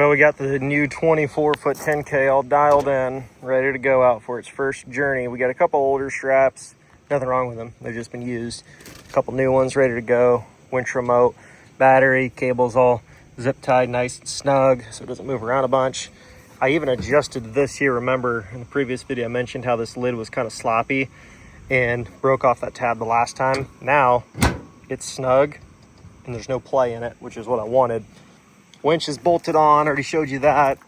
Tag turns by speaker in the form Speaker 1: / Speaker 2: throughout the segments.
Speaker 1: Well, we got the new 24-foot 10K all dialed in, ready to go out for its first journey. We got a couple older straps, nothing wrong with them. They've just been used. A couple new ones ready to go. Winch remote, battery, cables all zip tied nice and snug so it doesn't move around a bunch. I even adjusted this here. Remember in the previous video I mentioned how this lid was kind of sloppy and broke off that tab the last time. Now it's snug and there's no play in it, which is what I wanted. Winch is bolted on, already showed you that.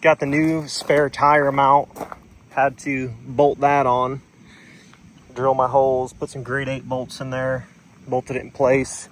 Speaker 1: Got the new spare tire mount, had to bolt that on. Drill my holes, put some grade 8 bolts in there, bolted it in place.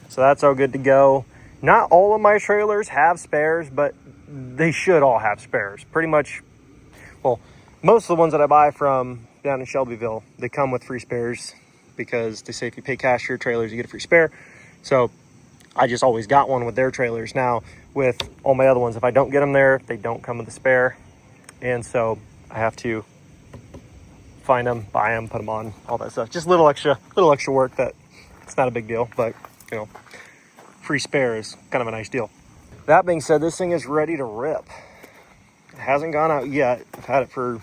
Speaker 1: So that's all good to go. Not all of my trailers have spares, but they should all have spares. Pretty much, well, most of the ones that I buy from down in Shelbyville, they come with free spares because they say if you pay cash for your trailers, you get a free spare. So I just always got one with their trailers. Now with all my other ones, if I don't get them there, they don't come with a spare. And so I have to find them, buy them, put them on, all that stuff. Just little extra work that it's not a big deal, but you know, free spare is kind of a nice deal. That being said, this thing is ready to rip. It hasn't gone out yet. I've had it for,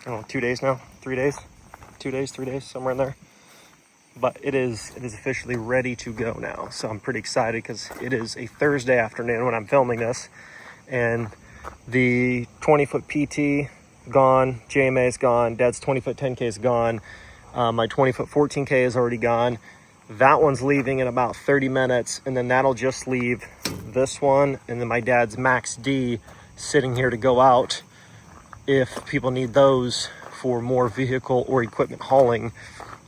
Speaker 1: I don't know, 2 days now, 3 days, 2 days, 3 days, somewhere in there. But it is officially ready to go now. So I'm pretty excited because it is a Thursday afternoon when I'm filming this. And the 20-foot PT gone, JMA is gone, Dad's 20-foot 10K is gone. My 20-foot 14K is already gone. That one's leaving in about 30 minutes. And then that'll just leave this one. And then my dad's Max D sitting here to go out if people need those for more vehicle or equipment hauling.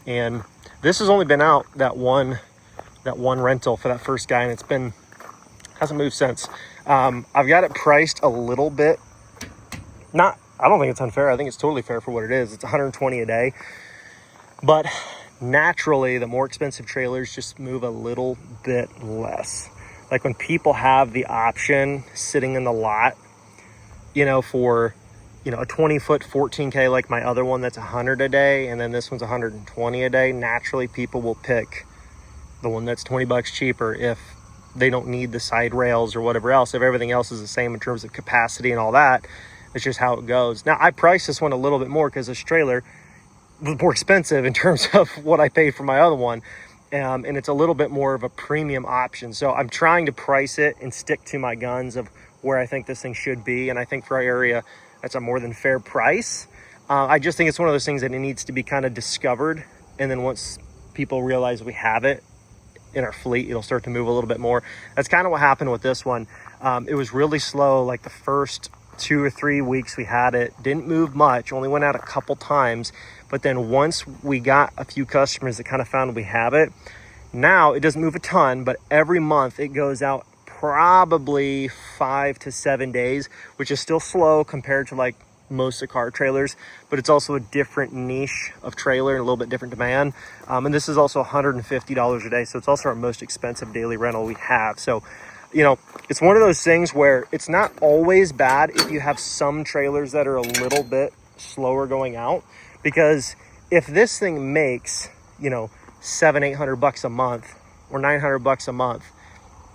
Speaker 1: And this has only been out that one rental for that first guy, and hasn't moved since. I've got it priced a little bit. I don't think it's unfair. I think it's totally fair for what it is. It's $120 a day. But naturally, the more expensive trailers just move a little bit less. Like when people have the option sitting in the lot, you know, for a 20-foot 14K like my other one that's $100 a day, and then this one's $120 a day. Naturally, people will pick the one that's $20 cheaper if they don't need the side rails or whatever else. If everything else is the same in terms of capacity and all that, it's just how it goes. Now, I priced this one a little bit more because this trailer was more expensive in terms of what I paid for my other one. And it's a little bit more of a premium option. So I'm trying to price it and stick to my guns of where I think this thing should be. And I think for our area, that's a more than fair price. I just think it's one of those things that it needs to be kind of discovered. And then once people realize we have it in our fleet, it'll start to move a little bit more. That's kind of what happened with this one. It was really slow. Like the first 2 or 3 weeks we had it, didn't move much, only went out a couple times. But then once we got a few customers that kind of found we have it, now it doesn't move a ton, but every month it goes out probably 5 to 7 days, which is still slow compared to like most of the car trailers, but it's also a different niche of trailer and a little bit different demand. And this is also $150 a day. So it's also our most expensive daily rental we have. So, you know, it's one of those things where it's not always bad if you have some trailers that are a little bit slower going out, because if this thing makes, you know, $700-800 a month or $900 a month,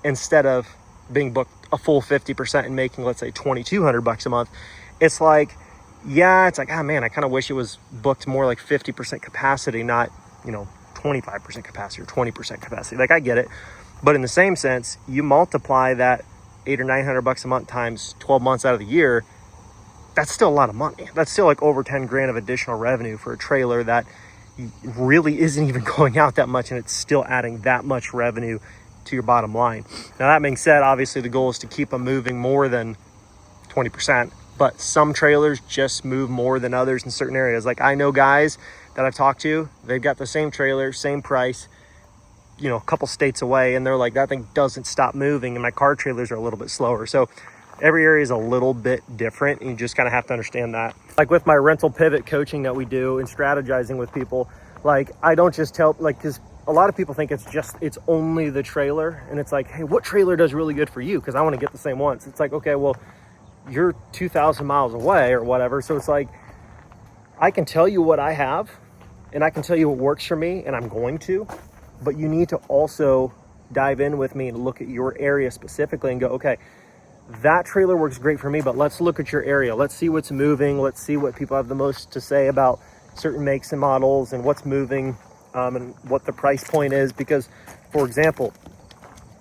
Speaker 1: instead of being booked a full 50% and making, let's say, $2,200 a month, it's like, yeah, it's like, ah, man, I kind of wish it was booked more like 50% capacity, not, you know, 25% capacity or 20% capacity. Like, I get it. But in the same sense, you multiply that $800 or $900 a month times 12 months out of the year, that's still a lot of money. That's still like over 10 grand of additional revenue for a trailer that really isn't even going out that much, and it's still adding that much revenue to your bottom line. Now, that being said, obviously the goal is to keep them moving more than 20%, but some trailers just move more than others in certain areas. Like I know guys that I've talked to, they've got the same trailer, same price, you know, a couple states away, and they're like, that thing doesn't stop moving, and my car trailers are a little bit slower. So every area is a little bit different, and you just kind of have to understand that. Like with my rental pivot coaching that we do and strategizing with people, like I don't just tell, like, because a lot of people think it's only the trailer, and it's like, hey, what trailer does really good for you? Because I want to get the same ones. It's like, okay, well, you're 2,000 miles away or whatever. So it's like, I can tell you what I have, and I can tell you what works for me, and I'm going to, but you need to also dive in with me and look at your area specifically and go, okay, that trailer works great for me, but let's look at your area. Let's see what's moving. Let's see what people have the most to say about certain makes and models and what's moving, and what the price point is. Because, for example,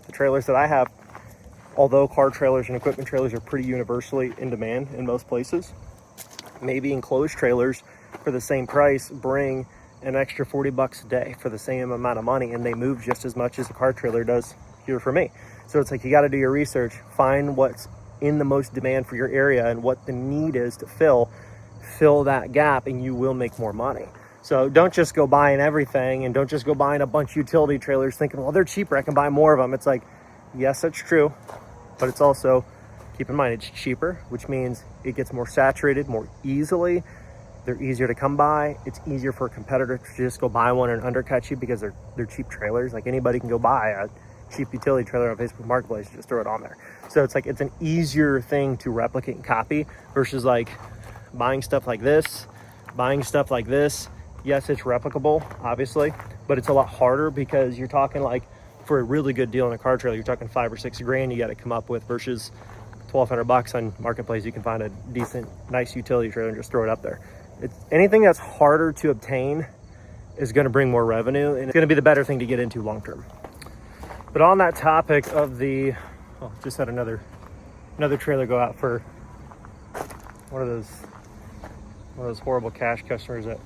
Speaker 1: the trailers that I have, although car trailers and equipment trailers are pretty universally in demand in most places, maybe enclosed trailers for the same price bring an extra 40 bucks a day for the same amount of money, and they move just as much as a car trailer does here for me. So it's like, you got to do your research, find what's in the most demand for your area and what the need is to fill that gap, and you will make more money. So don't just go buying everything, and don't just go buying a bunch of utility trailers thinking, well, they're cheaper, I can buy more of them. It's like, yes, that's true, but it's also, keep in mind, it's cheaper, which means it gets more saturated more easily. They're easier to come by. It's easier for a competitor to just go buy one and undercut you because they're cheap trailers. Like, anybody can go buy a cheap utility trailer on Facebook Marketplace and just throw it on there. So it's like, it's an easier thing to replicate and copy versus like buying stuff like this, buying stuff like this. Yes, it's replicable, obviously, but it's a lot harder because you're talking, like, for a really good deal in a car trailer, you're talking $5 or $6 grand you got to come up with, versus 1,200 bucks on Marketplace. You can find a decent, nice utility trailer and just throw it up there. Anything that's harder to obtain is going to bring more revenue, and it's going to be the better thing to get into long term. But on that topic of just had another trailer go out for one of those horrible cash customers that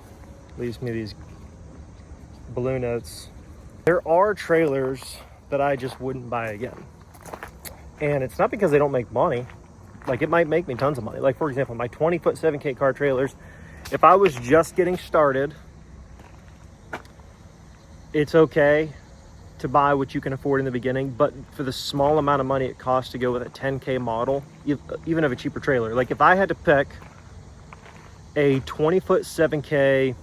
Speaker 1: leaves me these balloon notes. There are trailers that I just wouldn't buy again, and it's not because they don't make money. Like, it might make me tons of money. Like, for example, my 20-foot 7K car trailers, if I was just getting started, it's okay to buy what you can afford in the beginning, but for the small amount of money it costs to go with a 10K model, even of a cheaper trailer. Like, if I had to pick a 20-foot 7K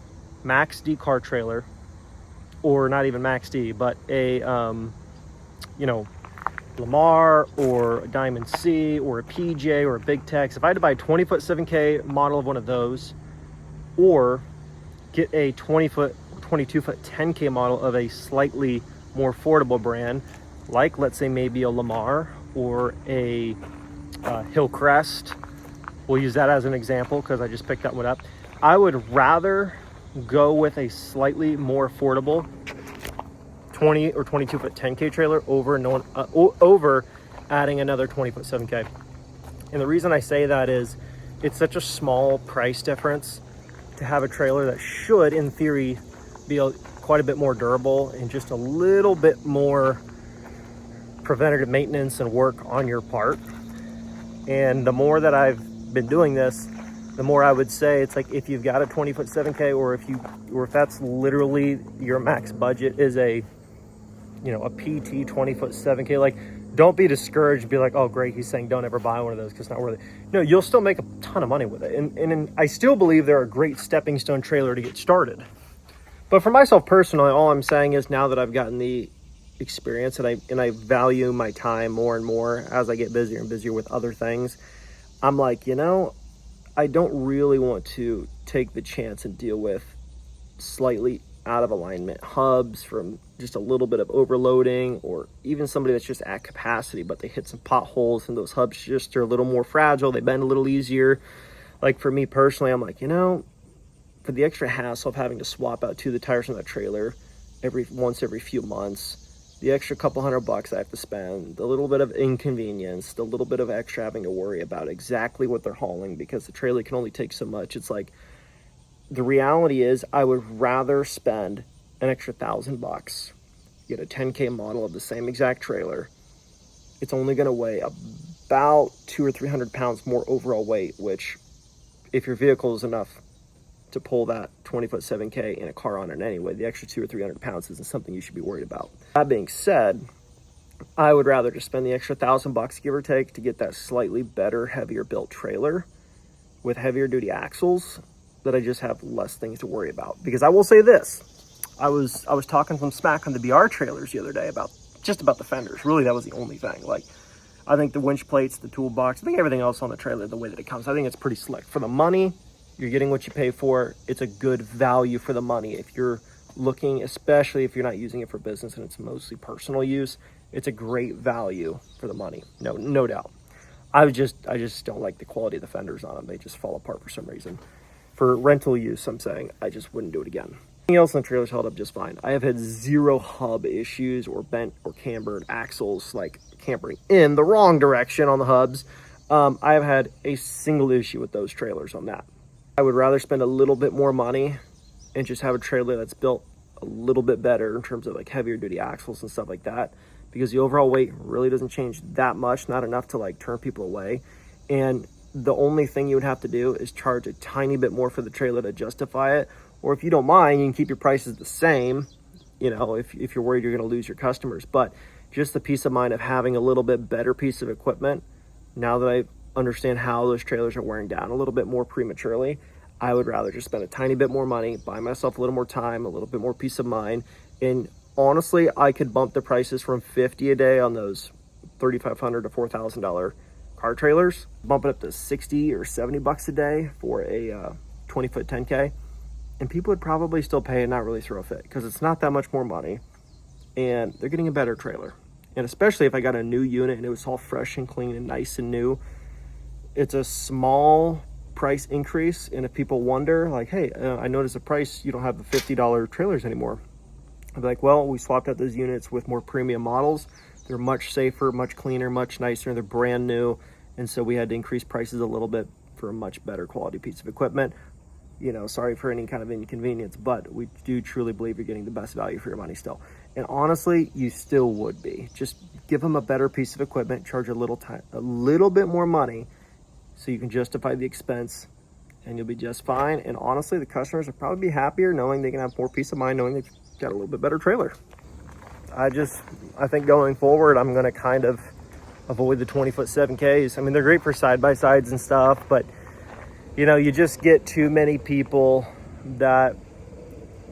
Speaker 1: Max D car trailer, or not even Max D, but a Lamar or a Diamond C or a PJ or a Big Tex, if I had to buy a 20-foot 7K model of one of those, or get a 20-foot, 22-foot 10K model of a slightly more affordable brand, like, let's say, maybe a Lamar or a Hillcrest, we'll use that as an example because I just picked that one up, I would rather go with a slightly more affordable 20 or 22-foot 10K trailer over adding another 20-foot 7K. And the reason I say that is, it's such a small price difference to have a trailer that should, in theory, be quite a bit more durable and just a little bit more preventative maintenance and work on your part. And the more that I've been doing this, the more I would say, it's like, if you've got a 20-foot 7K, or if that's literally your max budget is a PT 20-foot 7K, like, don't be discouraged. Be like, oh great, he's saying don't ever buy one of those because it's not worth it. No, you'll still make a ton of money with it. And I still believe they're a great stepping stone trailer to get started. But for myself personally, all I'm saying is, now that I've gotten the experience and I value my time more and more as I get busier and busier with other things, I'm like, I don't really want to take the chance and deal with slightly out of alignment hubs from just a little bit of overloading, or even somebody that's just at capacity, but they hit some potholes and those hubs just are a little more fragile. They bend a little easier. Like, for me personally, I'm like, for the extra hassle of having to swap out the tires on that trailer every few months, the extra couple $100 I have to spend, the little bit of inconvenience, the little bit of extra having to worry about exactly what they're hauling because the trailer can only take so much. It's like, the reality is, I would rather spend an extra $1,000, get a 10K model of the same exact trailer. It's only going to weigh about 200 or 300 pounds more overall weight, which, if your vehicle is enough to pull that 20-foot 7K in a car on it anyway, the extra 200 or 300 pounds isn't something you should be worried about. That being said, I would rather just spend the extra $1,000, give or take, to get that slightly better, heavier built trailer with heavier duty axles, that I just have less things to worry about. Because I will say this, I was talking some smack on the BR trailers the other day about the fenders. Really, that was the only thing. Like, I think the winch plates, the toolbox, I think everything else on the trailer, the way that it comes, I think it's pretty slick. For the money, you're getting what you pay for. It's a good value for the money. If you're looking, especially if you're not using it for business and it's mostly personal use, it's a great value for the money. No doubt. I just don't like the quality of the fenders on them. They just fall apart for some reason. For rental use, I'm saying I just wouldn't do it again. Everything else in the trailer's held up just fine. I have had 0 hub issues or bent or cambered axles, like cambering in the wrong direction on the hubs. I have had a single issue with those trailers on that. I would rather spend a little bit more money and just have a trailer that's built a little bit better in terms of like heavier duty axles and stuff like that, because the overall weight really doesn't change that much, not enough to like turn people away. And the only thing you would have to do is charge a tiny bit more for the trailer to justify it. Or if you don't mind, you can keep your prices the same, you know, if you're worried you're going to lose your customers. But just the peace of mind of having a little bit better piece of equipment, now that I understand how those trailers are wearing down a little bit more prematurely, I would rather just spend a tiny bit more money, buy myself a little more time, a little bit more peace of mind. And honestly, I could bump the prices from $50 a day on those $3,500 to $4,000 car trailers, bump it up to 60 or 70 bucks a day for a 20-foot 10K. And people would probably still pay and not really throw a fit, because it's not that much more money and they're getting a better trailer. And especially if I got a new unit and it was all fresh and clean and nice and new, it's a small price increase. And if people wonder like, hey, I noticed the price, you don't have the $50 trailers anymore. I'd be like, well, we swapped out those units with more premium models. They're much safer, much cleaner, much nicer. They're brand new. And so we had to increase prices a little bit for a much better quality piece of equipment. You know, sorry for any kind of inconvenience, but we do truly believe you're getting the best value for your money still. And honestly, you still would be. Just give them a better piece of equipment, charge a little bit more money so you can justify the expense, and you'll be just fine. And honestly, the customers will probably be happier knowing they can have more peace of mind knowing they've got a little bit better trailer. I think going forward, I'm going to kind of avoid the 20-foot 7Ks. I mean, they're great for side-by-sides and stuff, but you know, you just get too many people that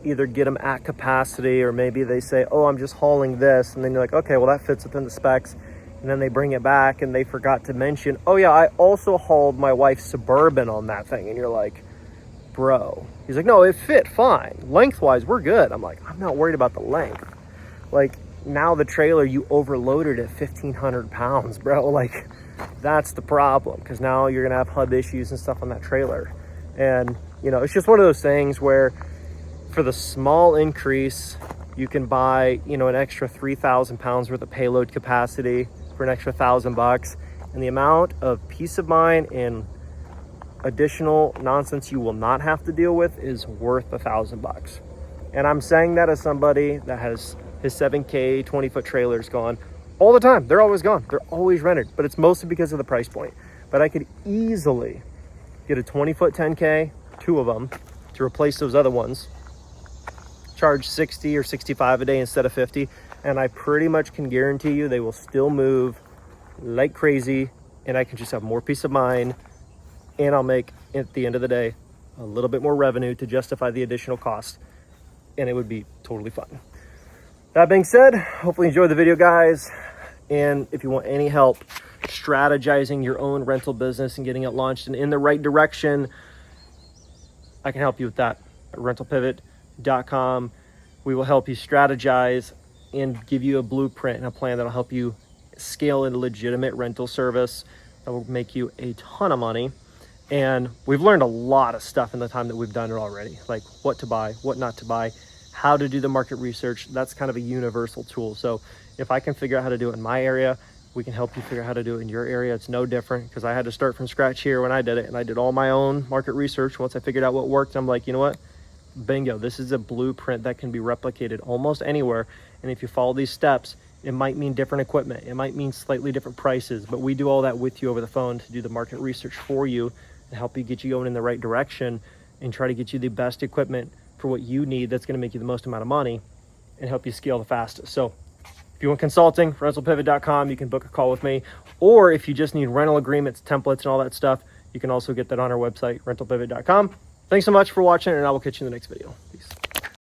Speaker 1: either get them at capacity, or maybe they say, oh, I'm just hauling this. And then you're like, okay, well, that fits within the specs. And then they bring it back and they forgot to mention, oh yeah, I also hauled my wife's Suburban on that thing. And you're like, bro. He's like, no, it fit fine. Lengthwise, we're good. I'm like, I'm not worried about the length. Like, now the trailer, you overloaded at 1,500 pounds, bro. Like, that's the problem, because now you're gonna have hub issues and stuff on that trailer. And you know, it's just one of those things where for the small increase, you can buy, you know, an extra 3,000 pounds worth of payload capacity for an extra $1,000, and the amount of peace of mind and additional nonsense you will not have to deal with is worth $1,000. And I'm saying that as somebody that has his 7K 20-foot trailers gone all the time. They're always gone. They're always rented, but it's mostly because of the price point. But I could easily get a 20-foot 10K, 2 of them, to replace those other ones, charge 60 or 65 a day instead of 50, and I pretty much can guarantee you they will still move like crazy, and I can just have more peace of mind, and I'll make, at the end of the day, a little bit more revenue to justify the additional cost, and it would be totally fine. That being said, hopefully you enjoyed the video, guys. And if you want any help strategizing your own rental business and getting it launched and in the right direction, I can help you with that at rentalpivot.com. We will help you strategize and give you a blueprint and a plan that'll help you scale a legitimate rental service that will make you a ton of money. And we've learned a lot of stuff in the time that we've done it already, like what to buy, what not to buy, how to do the market research. That's kind of a universal tool. So if I can figure out how to do it in my area, we can help you figure out how to do it in your area. It's no different, because I had to start from scratch here when I did it, and I did all my own market research. Once I figured out what worked, I'm like, you know what? Bingo, this is a blueprint that can be replicated almost anywhere. And if you follow these steps, it might mean different equipment. It might mean slightly different prices, but we do all that with you over the phone to do the market research for you and help you get you going in the right direction and try to get you the best equipment for what you need that's going to make you the most amount of money and help you scale the fastest. So if you want consulting, rentalpivot.com, you can book a call with me. Or if you just need rental agreements, templates, and all that stuff, you can also get that on our website, rentalpivot.com. Thanks so much for watching, and I will catch you in the next video. Peace.